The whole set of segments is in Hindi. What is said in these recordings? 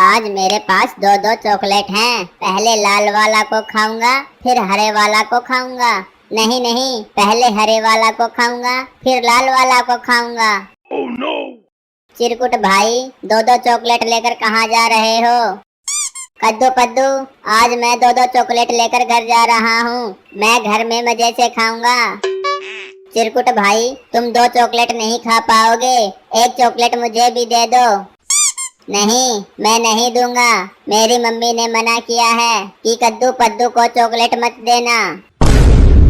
आज मेरे पास दो दो चॉकलेट हैं। पहले लाल वाला को खाऊंगा, फिर हरे वाला को खाऊंगा। नहीं नहीं, पहले हरे वाला को खाऊंगा, फिर लाल वाला को खाऊंगा। Oh no! चिरकुट भाई, दो दो चॉकलेट लेकर कहाँ जा रहे हो? कद्दू पद्दू, आज मैं दो दो चॉकलेट लेकर घर जा रहा हूँ। मैं घर में मजे से खाऊंगा। चिरकुट भाई, तुम दो चॉकलेट नहीं खा पाओगे, एक चॉकलेट मुझे भी दे दो। नहीं, मैं नहीं दूंगा। मेरी मम्मी ने मना किया है कि कद्दू पद्दू को चॉकलेट मत देना।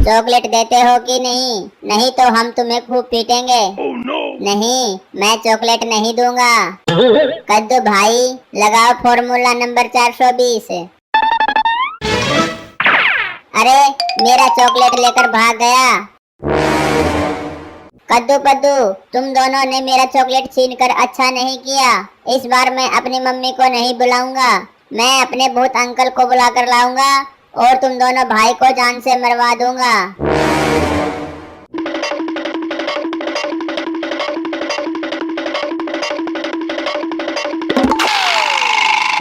चॉकलेट देते हो कि नहीं? नहीं तो हम तुम्हें खूब पीटेंगे। Oh no! नहीं, मैं चॉकलेट नहीं दूंगा। कद्दू भाई, लगाओ फॉर्मूला नंबर 420। अरे, मेरा चॉकलेट लेकर भाग गया। कद्दू पद्दू, तुम दोनों ने मेरा चॉकलेट छीनकर अच्छा नहीं किया। इस बार मैं अपनी मम्मी को नहीं बुलाऊंगा। मैं अपने भूत अंकल को बुलाकर लाऊंगा और तुम दोनों भाई को जान से मरवा दूंगा।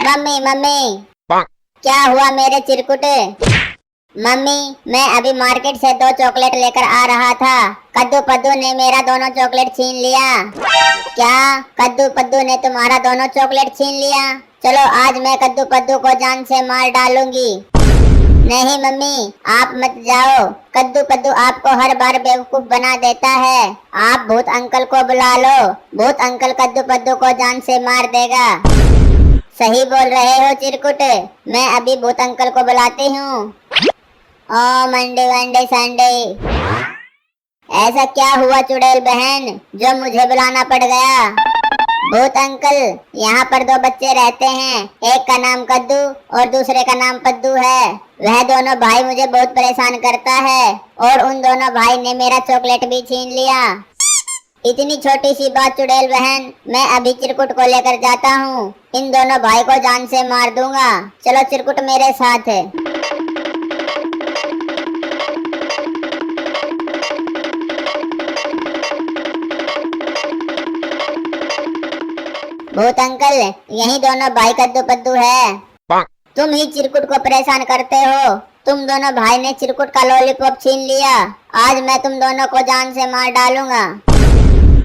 मम्मी मम्मी, क्या हुआ मेरे चिरकुटे? मम्मी, मैं अभी मार्केट से दो चॉकलेट लेकर आ रहा था। कद्दू पद्दू ने मेरा दोनों चॉकलेट छीन लिया। क्या? कद्दू पद्दू ने तुम्हारा दोनों चॉकलेट छीन लिया? चलो आज मैं कद्दू पद्दू को जान से मार डालूंगी। नहीं मम्मी, आप मत जाओ। कद्दू पद्दू आपको हर बार बेवकूफ बना देता है। आप भूत अंकल को बुला लो। भूत अंकल कद्दू पद्दू को जान से मार देगा। सही बोल रहे हो चिरकुट, मैं अभी भूत अंकल को बुलाती हूँ। ओ मंडे वंडे संडे, ऐसा क्या हुआ चुड़ैल बहन जो मुझे बुलाना पड़ गया? भूत अंकल, यहाँ पर दो बच्चे रहते हैं, एक का नाम कद्दू और दूसरे का नाम पद्दू है। वह दोनों भाई मुझे बहुत परेशान करता है और उन दोनों भाई ने मेरा चॉकलेट भी छीन लिया। इतनी छोटी सी बात चुड़ैल बहन, मैं अभी चिरकुट को लेकर जाता हूँ। इन दोनों भाई को जान से मार दूंगा। चलो चिरकुट मेरे साथ है। भूत अंकल, यही दोनों भाई कद्दू पद्दू है। तुम ही चिरकुट को परेशान करते हो। तुम दोनों भाई ने चिरकुट का लॉलीपॉप छीन लिया। आज मैं तुम दोनों को जान से मार डालूंगा।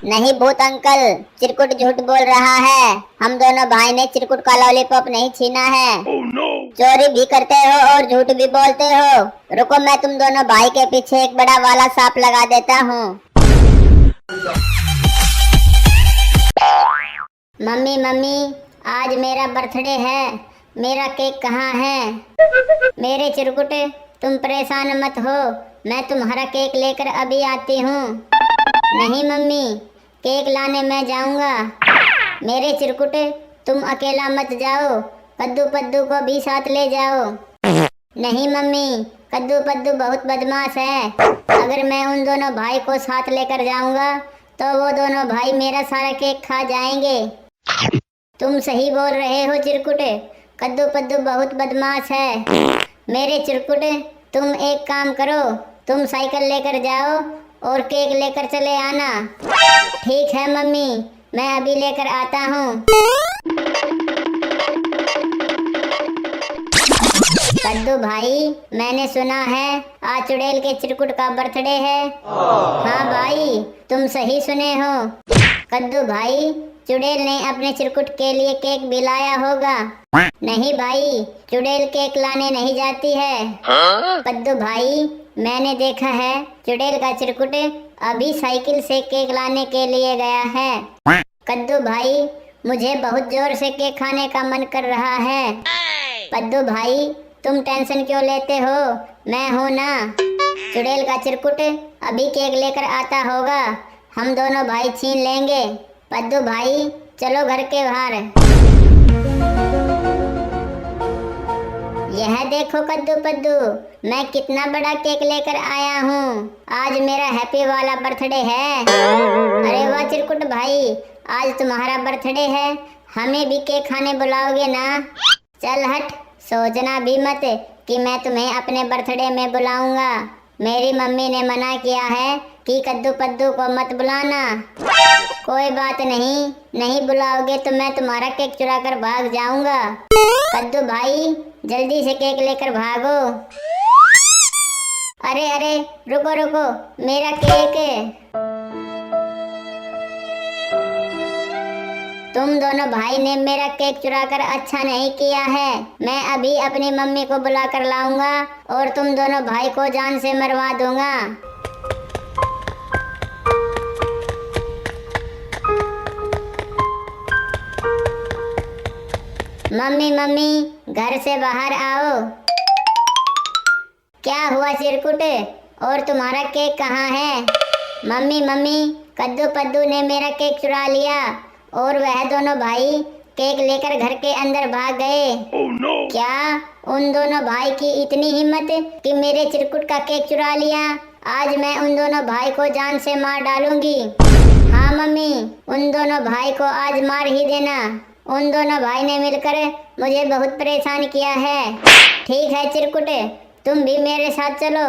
नहीं भूत अंकल, चिरकुट झूठ बोल रहा है। हम दोनों भाई ने चिरकुट का लॉलीपॉप नहीं छीना है। Oh no! चोरी भी करते हो और झूठ भी बोलते हो। रुको, मैं तुम दोनों भाई के पीछे एक बड़ा वाला सांप लगा देता हूँ। मम्मी मम्मी, आज मेरा बर्थडे है। मेरा केक कहाँ है? मेरे चिरकुटे, तुम परेशान मत हो, मैं तुम्हारा केक लेकर अभी आती हूँ। नहीं मम्मी, केक लाने मैं जाऊंगा। मेरे चिरकुटे, तुम अकेला मत जाओ, कद्दू पद्दू को भी साथ ले जाओ। नहीं मम्मी, कद्दू पद्दू बहुत बदमाश है। अगर मैं उन दोनों भाई को साथ लेकर जाऊंगा तो वो दोनों भाई मेरा सारा केक खा जाएंगे। तुम सही बोल रहे हो चिरकुटे, कद्दू पद्दू बहुत बदमाश है। मेरे चिरकुटे, तुम एक काम करो, तुम साइकिल लेकर जाओ और केक लेकर चले आना। ठीक है मम्मी, मैं अभी लेकर आता हूँ। कद्दू भाई, मैंने सुना है आज चुड़ैल के चिरकुट का बर्थडे है। हाँ भाई, तुम सही सुने हो। कद्दू भाई, चुड़ैल ने अपने चिरकुट के लिए केक भी लाया होगा। नहीं भाई, चुड़ैल केक लाने नहीं जाती है। कद्दू भाई, मैंने देखा है चुड़ैल का चिरकुट अभी साइकिल से केक लाने के लिए गया है। कद्दू भाई, मुझे बहुत जोर से केक खाने का मन कर रहा है। कद्दू भाई, तुम टेंशन क्यों लेते हो, मैं हूँ ना। चुड़ैल का चिरकुट अभी केक लेकर आता होगा, हम दोनों भाई छीन लेंगे। कद्दू भाई, चलो घर के बाहर। यह देखो कद्दू पद्दू, मैं कितना बड़ा केक लेकर आया हूँ। आज मेरा हैप्पी वाला बर्थडे है। अरे वाह चिरकुट भाई, आज तुम्हारा बर्थडे है, हमें भी केक खाने बुलाओगे ना? चल हट, सोचना भी मत कि मैं तुम्हें अपने बर्थडे में बुलाऊंगा। मेरी मम्मी ने मना किया है कि कद्दू पद्दू को मत बुलाना। कोई बात नहीं, नहीं बुलाओगे तो मैं तुम्हारा केक चुरा कर भाग जाऊंगा। कद्दू भाई जल्दी से केक लेकर भागो। अरे अरे रुको रुको, मेरा केक है। तुम दोनों भाई ने मेरा केक चुराकर अच्छा नहीं किया है। मैं अभी अपनी मम्मी को बुला कर लाऊंगा और तुम दोनों भाई को जान से मरवा दूंगा। मम्मी मम्मी घर से बाहर आओ। क्या हुआ चिरकुट, और तुम्हारा केक कहाँ है? मम्मी मम्मी कद्दू पद्दू ने मेरा केक चुरा लिया और वह दोनों भाई केक लेकर घर के अंदर भाग गए। Oh, no. क्या उन दोनों भाई की इतनी हिम्मत कि मेरे चिरकुट का केक चुरा लिया? आज मैं उन दोनों भाई को जान से मार डालूंगी। हाँ मम्मी, उन दोनों भाई को आज मार ही देना। उन दोनों भाई ने मिलकर मुझे बहुत परेशान किया है। ठीक है चिरकुट, तुम भी मेरे साथ चलो।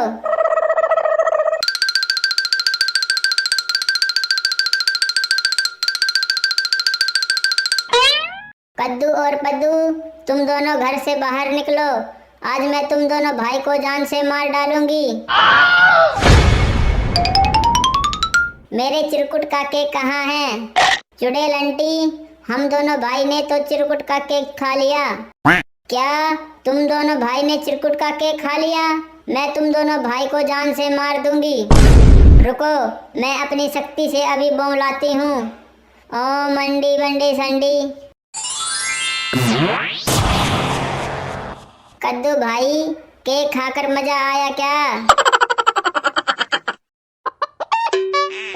कद्दू और पद्दू, तुम दोनों घर से बाहर निकलो। आज मैं तुम दोनों भाई को जान से मार डालूंगी। मेरे चिरकुट का केक कहाँ है? चुड़ैल आंटी, हम दोनों भाई ने तो चिरकुट का केक खा लिया। क्या तुम दोनों भाई ने चिरकुट का केक खा लिया? मैं तुम दोनों भाई को जान से मार दूंगी। रुको, मैं अपनी शक्ति से अभी बम लाती हूँ। ओ मंडी बंडी संडी। कद्दू भाई, केक खाकर मजा आया क्या?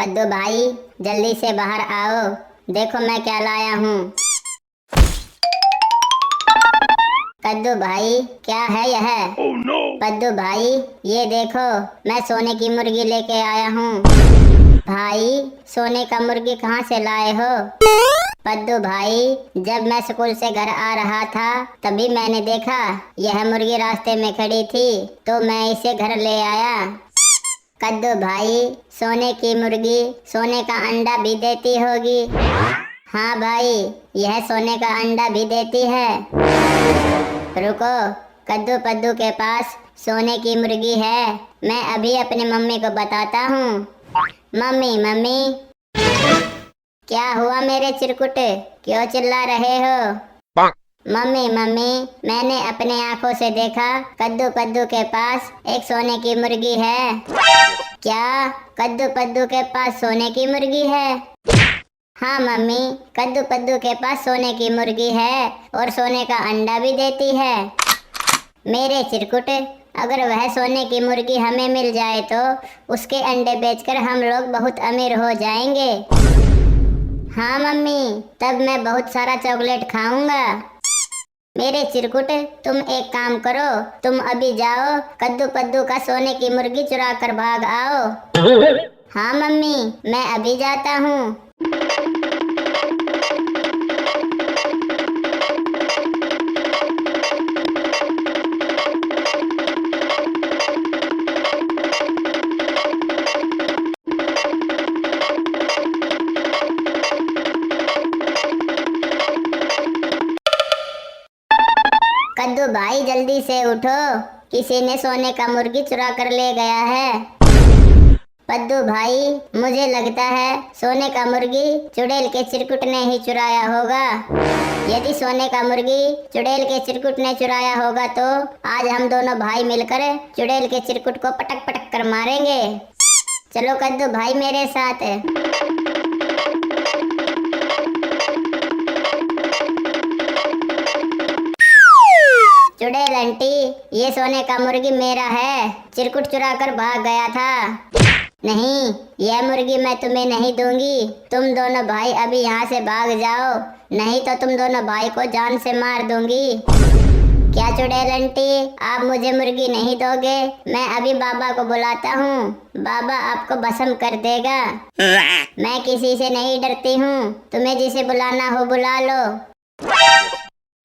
कद्दू भाई जल्दी से बाहर आओ, देखो मैं क्या लाया हूँ। कद्दू भाई क्या है यह? Oh, no. कद्दू भाई ये देखो, मैं सोने की मुर्गी लेके आया हूँ। भाई सोने का मुर्गी कहाँ से लाए हो? कद्दू भाई, जब मैं स्कूल से घर आ रहा था तभी मैंने देखा यह मुर्गी रास्ते में खड़ी थी तो मैं इसे घर ले आया। कद्दू भाई, सोने की मुर्गी सोने का अंडा भी देती होगी। हाँ भाई, यह सोने का अंडा भी देती है। रुको, कद्दू पद्दू के पास सोने की मुर्गी है, मैं अभी अपनी मम्मी को बताता हूँ। मम्मी मम्मी, क्या हुआ मेरे चिरकुट, क्यों चिल्ला रहे हो? मम्मी मम्मी, मैंने अपने आंखों से देखा कद्दू पद्दू के पास एक सोने की मुर्गी है। क्या कद्दू पद्दू के पास सोने की मुर्गी है? हाँ मम्मी, कद्दू पद्दू के पास सोने की मुर्गी है और सोने का अंडा भी देती है। मेरे चिरकुट, अगर वह सोने की मुर्गी हमें मिल जाए तो उसके अंडे बेचकर हम लोग बहुत अमीर हो जाएंगे। हाँ मम्मी, तब मैं बहुत सारा चॉकलेट खाऊंगा। मेरे चिरकुट, तुम एक काम करो, तुम अभी जाओ कद्दू पद्दू का सोने की मुर्गी चुरा कर भाग आओ। हाँ मम्मी, मैं अभी जाता हूँ। कद्दू भाई जल्दी से उठो, किसी ने सोने का मुर्गी चुरा कर ले गया है। कद्दू भाई, मुझे लगता है सोने का मुर्गी चुड़ैल के चिरकुट ने ही चुराया होगा। यदि सोने का मुर्गी चुड़ैल के चिरकुट ने चुराया होगा तो आज हम दोनों भाई मिलकर चुड़ैल के चिरकुट को पटक पटक कर मारेंगे। चलो कद्दू भाई मेरे साथ। चुड़ैल आंटी, ये सोने का मुर्गी मेरा है, चिरकुट चुरा कर भाग गया था। नहीं, यह मुर्गी मैं तुम्हें नहीं दूंगी। तुम दोनों भाई अभी यहाँ से भाग जाओ, नहीं तो तुम दोनों भाई को जान से मार दूंगी। क्या चुड़ैल आंटी, आप मुझे मुर्गी नहीं दोगे? मैं अभी बाबा को बुलाता हूँ, बाबा आपको भस्म कर देगा। मैं किसी से नहीं डरती हूँ, तुम्हें जिसे बुलाना हो बुला लो।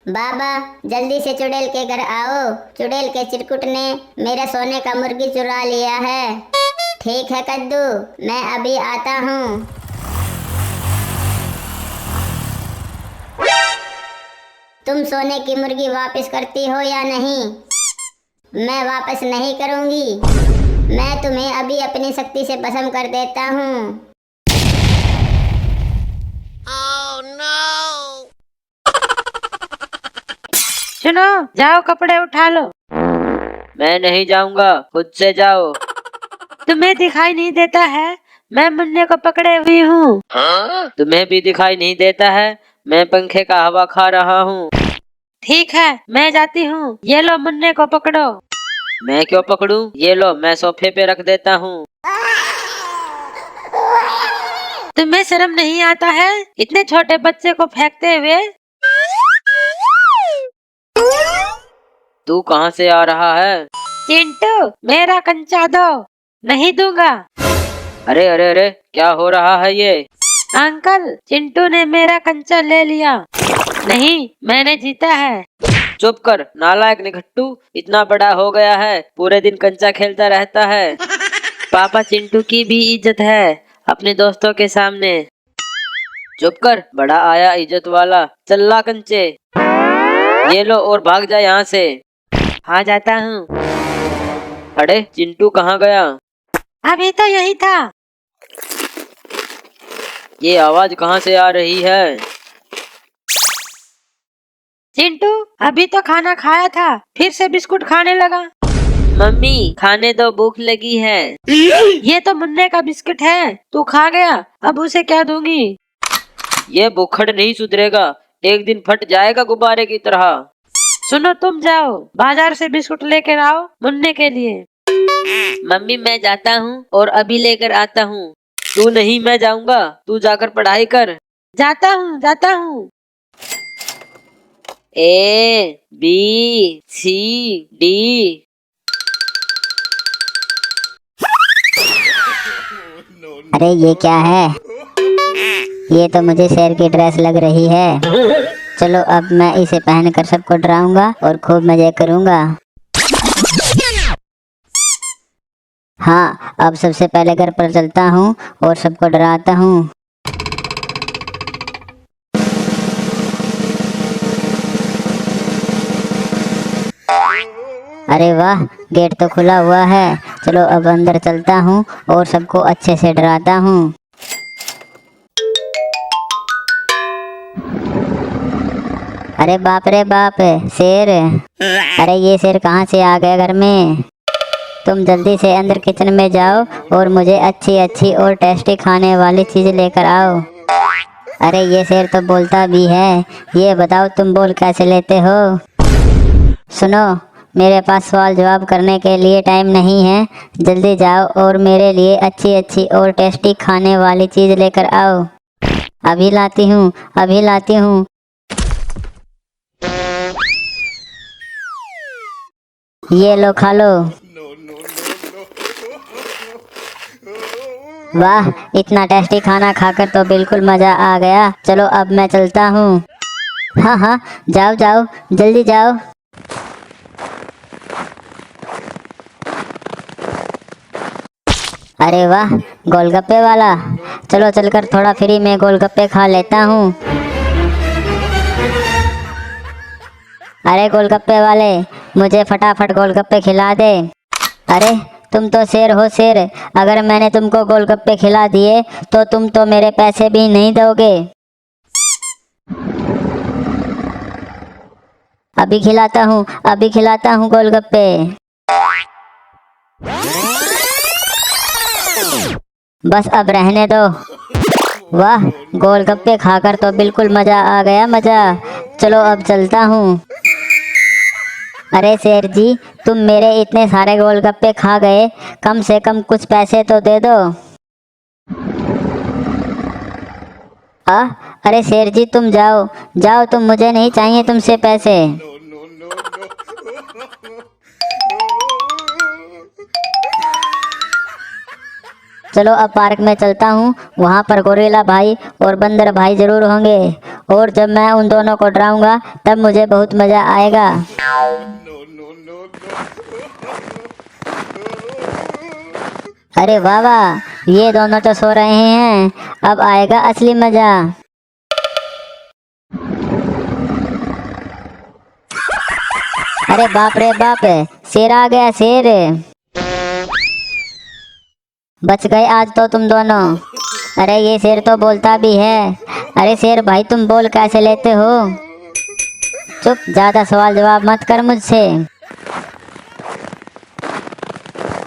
बाबा जल्दी से चुड़ैल के घर आओ, चुड़ैल के चिरकुट ने मेरा सोने का मुर्गी चुरा लिया है। ठीक है कद्दू, मैं अभी आता हूँ। तुम सोने की मुर्गी वापस करती हो या नहीं? मैं वापस नहीं करूँगी। मैं तुम्हें अभी अपनी शक्ति से भस्म कर देता हूँ। Oh no! सुनो, जाओ कपड़े उठा लो। मैं नहीं जाऊंगा, खुद से जाओ। तुम्हें दिखाई नहीं देता है? मैं मुन्ने को पकड़े हुई हूँ। तुम्हें भी दिखाई नहीं देता है? मैं पंखे का हवा खा रहा हूँ। ठीक है, मैं जाती हूँ। ये लो, मुन्ने को पकड़ो। मैं क्यों पकड़ूं? ये लो, मैं सोफे पे रख देता हूँ। तुम्हें शर्म नहीं आता है इतने छोटे बच्चे को फेंकते हुए? तू कहाँ से आ रहा है? चिंटू, मेरा कंचा दो। नहीं दूंगा। अरे अरे अरे, क्या हो रहा है ये? अंकल, चिंटू ने मेरा कंचा ले लिया। नहीं, मैंने जीता है। चुप कर, नालायक निघट्टू। इतना बड़ा हो गया है, पूरे दिन कंचा खेलता रहता है। पापा, चिंटू की भी इज्जत है अपने दोस्तों के सामने। चुप कर, बड़ा आया इज्जत वाला। चल्ला कंचे, ये लो और भाग जा यहाँ से। हाँ, जाता हूँ। अरे चिंटू कहाँ गया? अभी तो यही था। ये आवाज कहाँ से आ रही है? चिंटू अभी तो खाना खाया था, फिर से बिस्कुट खाने लगा। मम्मी, खाने दो, भूख लगी है। ये तो मुन्ने का बिस्किट है, तू खा गया, अब उसे क्या दूंगी? ये भूखड़ नहीं सुधरेगा, एक दिन फट जाएगा गुब्बारे की तरह। सुनो, तुम जाओ बाजार से बिस्कुट लेकर आओ मुन्ने के लिए। मम्मी, मैं जाता हूँ और अभी लेकर आता हूँ। तू नहीं, मैं जाऊंगा। तू जाकर पढ़ाई कर। जाता हूँ, जाता हूँ। A B C D. अरे ये क्या है? ये तो मुझे शेर की ड्रेस लग रही है। चलो अब मैं इसे पहनकर सबको डराऊंगा और खूब मजे करूंगा। हाँ, अब सबसे पहले घर पर चलता हूँ और सबको डराता हूँ। अरे वाह, गेट तो खुला हुआ है। चलो अब अंदर चलता हूँ और सबको अच्छे से डराता हूँ। अरे बाप रे बाप, शेर! अरे ये शेर कहाँ से आ गया घर में? तुम जल्दी से अंदर किचन में जाओ और मुझे अच्छी अच्छी और टेस्टी खाने वाली चीज लेकर आओ। अरे ये शेर तो बोलता भी है। ये बताओ, तुम बोल कैसे लेते हो? सुनो, मेरे पास सवाल जवाब करने के लिए टाइम नहीं है। जल्दी जाओ और मेरे लिए अच्छी अच्छी और टेस्टी खाने वाली चीज लेकर आओ। अभी लाती हूँ, अभी लाती हूँ। ये लो, खा लो। वाह, इतना टेस्टी खाना खाकर तो बिल्कुल मजा आ गया। चलो अब मैं चलता हूँ। हाँ हाँ, जाओ जाओ, जल्दी जाओ। अरे वाह, गोलगप्पे वाला। चलो चलकर थोड़ा फ्री में गोलगप्पे खा लेता हूँ। अरे गोलगप्पे वाले, मुझे फटाफट गोलगप्पे खिला दे। अरे तुम तो शेर हो शेर, अगर मैंने तुमको गोलगप्पे खिला दिए तो तुम तो मेरे पैसे भी नहीं दोगे। अभी खिलाता हूँ, अभी खिलाता हूँ गोलगप्पे। बस अब रहने दो। वाह, गोलगप्पे खाकर तो बिल्कुल मजा आ गया, मजा। चलो अब चलता हूँ। अरे शेर जी, तुम मेरे इतने सारे गोलगप्पे खा गए, कम से कम कुछ पैसे तो दे दो। अरे शेर जी, तुम जाओ जाओ, तुम, मुझे नहीं चाहिए तुमसे पैसे। चलो अब पार्क में चलता हूँ, वहाँ पर गोरिल्ला भाई और बंदर भाई जरूर होंगे, और जब मैं उन दोनों को डराऊंगा तब मुझे बहुत मजा आएगा। अरे वाह वाह, ये दोनों तो सो रहे हैं, अब आएगा असली मजा। अरे बाप रे बाप, शेर आ गया शेर। बच गए आज तो तुम दोनों। अरे ये शेर तो बोलता भी है। अरे शेर भाई, तुम बोल कैसे लेते हो? चुप, ज्यादा सवाल जवाब मत कर मुझसे।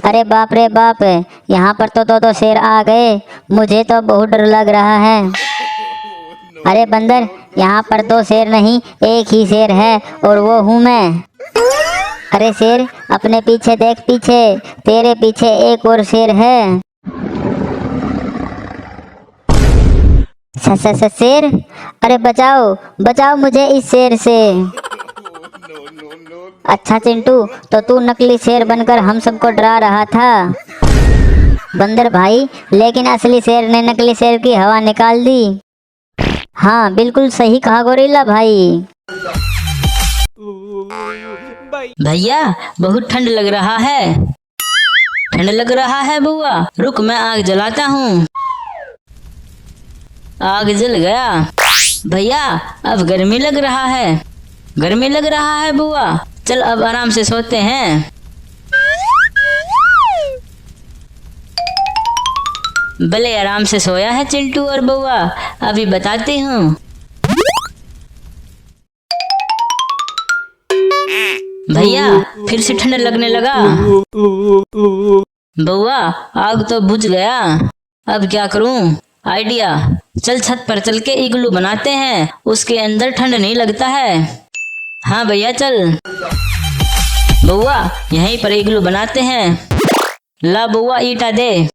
अरे बाप रे बाप, यहाँ पर तो दो शेर आ गए, मुझे तो बहुत डर लग रहा है। अरे बंदर, यहाँ पर दो शेर नहीं, एक ही शेर है और वो हूँ मैं। अरे शेर, अपने पीछे देख, पीछे तेरे पीछे एक और शेर है। शेर, अरे बचाओ बचाओ मुझे इस शेर से। अच्छा चिंटू, तो तू नकली शेर बनकर हम सबको डरा रहा था। बंदर भाई, लेकिन असली शेर ने नकली शेर की हवा निकाल दी। हाँ, बिल्कुल सही कहा गोरिल्ला भाई। भैया बहुत ठंड लग रहा है। ठंड लग रहा है बुआ, रुक मैं आग जलाता हूँ। आग जल गया। भैया अब गर्मी लग रहा है। गर्मी लग रहा है बुआ, चल अब आराम से सोते हैं। भले आराम से सोया है चिंटू और बुआ, अभी बताती हूँ। भैया फिर से ठंड लगने लगा। बुआ आग तो बुझ गया, अब क्या करूं? आइडिया, चल छत पर चल के इग्लू बनाते हैं, उसके अंदर ठंड नहीं लगता है। हाँ भैया चल। बुआ यहीं पर इग्लू बनाते हैं। ला बुआ ईटा दे।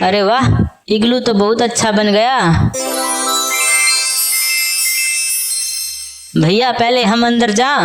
अरे वाह, इग्लू तो बहुत अच्छा बन गया। भैया पहले हम अंदर जा।